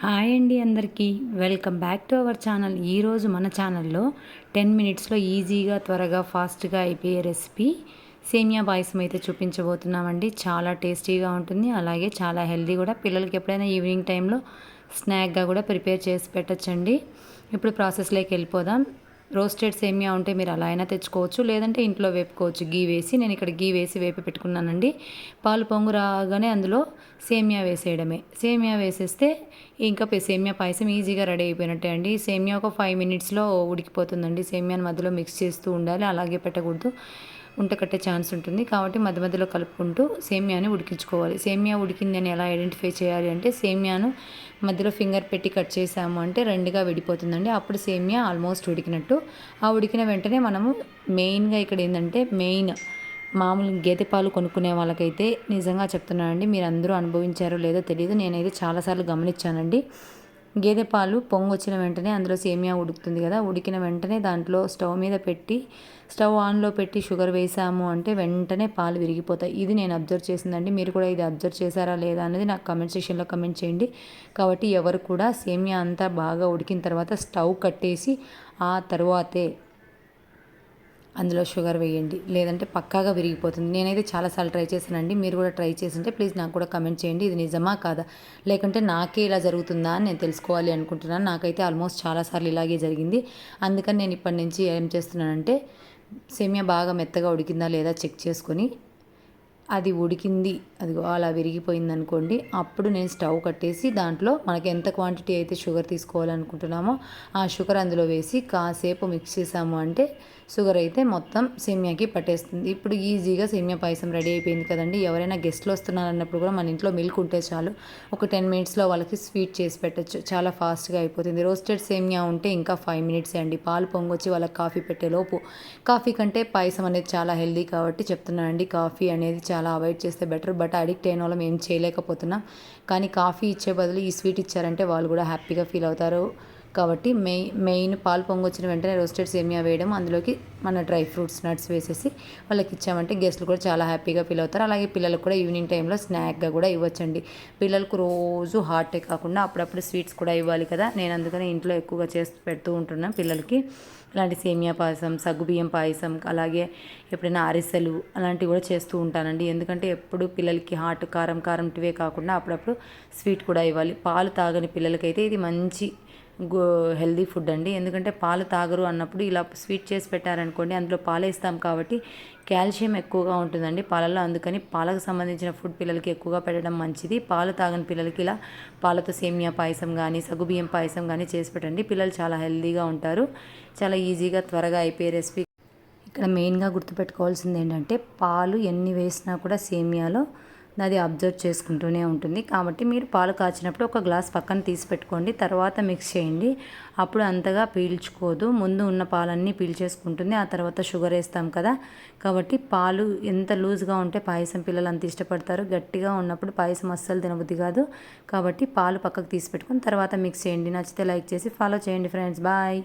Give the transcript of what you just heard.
Hi అండి అందరికీ welcome back to our channel. ఈరోజు మన ఛానల్లో 10 మినిట్స్లో ఈజీగా త్వరగా ఫాస్ట్గా అయిపోయే రెసిపీ సేమియా పాయసం అయితే చూపించబోతున్నామండి. చాలా టేస్టీగా ఉంటుంది, అలాగే చాలా హెల్దీ కూడా. పిల్లలకి ఎప్పుడైనా ఈవినింగ్ టైంలో స్నాక్గా కూడా ప్రిపేర్ చేసి పెట్టచ్చండి. ఇప్పుడు ప్రాసెస్లోకి వెళ్ళిపోదాం. రోస్టెడ్ సేమియా ఉంటే మీరు అలా అయినా తెచ్చుకోవచ్చు, లేదంటే ఇంట్లో వేపుకోవచ్చు గీ వేసి. నేను ఇక్కడ గీ వేసి వేపి పెట్టుకున్నానండి. పాలు పొంగు రాగానే అందులో సేమియా వేసేయడమే. సేమియా వేసేస్తే ఇంకా సేమియా పాయసం ఈజీగా రెడీ అయిపోయినట్టే అండి. సేమియా ఒక 5 మినిట్స్లో ఉడికిపోతుందండి. సేమియాని మధ్యలో మిక్స్ చేస్తూ ఉండాలి, అలాగే పెట్టకూడదు, ఉంట కట్టే ఛాన్స్ ఉంటుంది. కాబట్టి మధ్య మధ్యలో కలుపుకుంటూ సేమియాని ఉడికించుకోవాలి. సేమియా ఉడికిందని ఎలా ఐడెంటిఫై చేయాలి అంటే, సేమియాను మధ్యలో ఫింగర్ పెట్టి కట్ చేసాము అంటే రెండుగా విడిపోతుందండి. అప్పుడు సేమియా ఆల్మోస్ట్ ఉడికినట్టు. ఆ ఉడికిన వెంటనే మనము మెయిన్గా ఇక్కడ ఏంటంటే, మామూలు గేదె పాలు కొనుక్కునే వాళ్ళకైతే నిజంగా చెప్తున్నానండి, మీరు అందరూ అనుభవించారో లేదో తెలియదు, నేనైతే చాలాసార్లు గమనించానండి. గేదె పాలు పొంగొచ్చిన వెంటనే అందులో సేమియా ఉడుకుతుంది కదా, ఉడికిన వెంటనే దాంట్లో స్టవ్ ఆన్లో పెట్టి షుగర్ వేసాము అంటే వెంటనే పాలు విరిగిపోతాయి. ఇది నేను అబ్జర్వ్ చేసిందండి. మీరు కూడా ఇది అబ్జర్వ్ చేశారా లేదా అనేది నాకు కమెంట్ సెక్షన్లో కమెంట్ చేయండి. కాబట్టి ఎవరు కూడా సేమియా అంతా బాగా ఉడికిన తర్వాత స్టవ్ కట్టేసి ఆ తర్వాతే అందులో షుగర్ వేయండి, లేదంటే పక్కాగా విరిగిపోతుంది. నేనైతే చాలాసార్లు ట్రై చేశానండి. మీరు కూడా ట్రై చేసింటే ప్లీజ్ నాకు కూడా కమెంట్ చేయండి, ఇది నిజమా కాదా, లేకుంటే నాకే ఇలా జరుగుతుందా అని నేను తెలుసుకోవాలి అనుకుంటున్నాను. నాకైతే ఆల్మోస్ట్ చాలాసార్లు ఇలాగే జరిగింది. అందుకని నేను ఇప్పటి నుంచి ఏం చేస్తున్నానంటే, సేమియా బాగా మెత్తగా ఉడికిందా లేదా చెక్ చేసుకొని, అది ఉడికింది, అదిగో అలా విరిగిపోయింది అనుకోండి, అప్పుడు నేను స్టవ్ కట్టేసి దాంట్లో మనకి ఎంత క్వాంటిటీ అయితే షుగర్ తీసుకోవాలనుకుంటున్నామో ఆ షుగర్ అందులో వేసి కాసేపు మిక్స్ చేసాము అంటే షుగర్ అయితే మొత్తం సేమియాకి పట్టేస్తుంది. ఇప్పుడు ఈజీగా సేమియా పాయసం రెడీ అయిపోయింది కదండి. ఎవరైనా గెస్ట్లు వస్తున్నారన్నప్పుడు కూడా మన ఇంట్లో మిల్క్ ఉంటే చాలు, ఒక 10 మినిట్స్లో వాళ్ళకి స్వీట్ చేసి పెట్టచ్చు. చాలా ఫాస్ట్గా అయిపోతుంది. రోస్టెడ్ సేమియా ఉంటే ఇంకా 5 మినిట్సే అండి. పాలు పొంగొచ్చి వాళ్ళకి కాఫీ పెట్టేలోపు. కాఫీ కంటే పాయసం అనేది చాలా హెల్దీ కాబట్టి చెప్తున్నానండి, కాఫీ అనేది చాలా అవాయిడ్ చేస్తే బెటర్. బట్ అడిక్ట్ అయిన వాళ్ళం ఏం చేయలేకపోతున్నాం. కానీ కాఫీ ఇచ్చే బదులు ఈ స్వీట్ ఇచ్చారంటే వాళ్ళు కూడా హ్యాపీగా ఫీల్ అవుతారు. కాబట్టి మెయిన్ పాలు పొంగొచ్చిన వెంటనే రోస్టెడ్ సేమియా వేయడం, అందులోకి మన డ్రై ఫ్రూట్స్ నట్స్ వేసేసి వాళ్ళకి ఇచ్చామంటే గెస్ట్లు కూడా చాలా హ్యాపీగా ఫీల్ అవుతారు. అలాగే పిల్లలకు కూడా ఈవినింగ్ టైంలో స్నాక్గా కూడా ఇవ్వచ్చండి. పిల్లలకు రోజు హాటే కాకుండా అప్పుడప్పుడు స్వీట్స్ కూడా ఇవ్వాలి కదా. నేను అందుకని ఇంట్లో ఎక్కువగా చేసి పెడుతూ ఉంటున్నాను పిల్లలకి. ఇలాంటి సేమియా పాయసం, సగ్గుబియ్యం పాయసం, అలాగే ఎప్పుడైనా అరిసెలు అలాంటివి కూడా చేస్తూ ఉంటానండి. ఎందుకంటే ఎప్పుడు పిల్లలకి హాట్ కారంటివే కాకుండా అప్పుడప్పుడు స్వీట్ కూడా ఇవ్వాలి. పాలు తాగని పిల్లలకైతే ఇది మంచి హెల్దీ ఫుడ్ అండి. ఎందుకంటే పాలు తాగరు అన్నప్పుడు ఇలా స్వీట్ చేసి పెట్టారనుకోండి, అందులో పాలు వేస్తాం కాబట్టి కాల్షియం ఎక్కువగా ఉంటుందండి పాలలో. అందుకని పాలకు సంబంధించిన ఫుడ్ పిల్లలకి ఎక్కువగా పెట్టడం మంచిది. పాలు తాగని పిల్లలకి ఇలా పాలతో సేమియా పాయసం కానీ సగ్గుబియ్యం పాయసం కానీ చేసి పెట్టండి. పిల్లలు చాలా హెల్దీగా ఉంటారు. చాలా ఈజీగా త్వరగా అయిపోయే రెసిపీ. ఇక్కడ మెయిన్గా గుర్తుపెట్టుకోవాల్సింది ఏంటంటే, పాలు ఎన్ని వేసినా కూడా సేమియాలో అది అబ్జర్వ్ చేసుకుంటూనే ఉంటుంది. కాబట్టి మీరు పాలు కాచినప్పుడు ఒక గ్లాస్ పక్కన తీసి పెట్టుకోండి, తర్వాత మిక్స్ చేయండి. అప్పుడు అంతగా పీల్చుకోదు, ముందు ఉన్న పాలన్నీ పీల్చేసుకుంటుంది. ఆ తర్వాత షుగర్ వేస్తాం కదా, కాబట్టి పాలు ఎంత లూజ్గా ఉంటే పాయసం పిల్లలు అంత ఇష్టపడతారు. గట్టిగా ఉన్నప్పుడు పాయసం అస్సలు తినబుద్ధి కాదు. కాబట్టి పాలు పక్కకు తీసి పెట్టుకొని తర్వాత మిక్స్ చేయండి. నచ్చితే లైక్ చేసి ఫాలో చేయండి ఫ్రెండ్స్. బాయ్.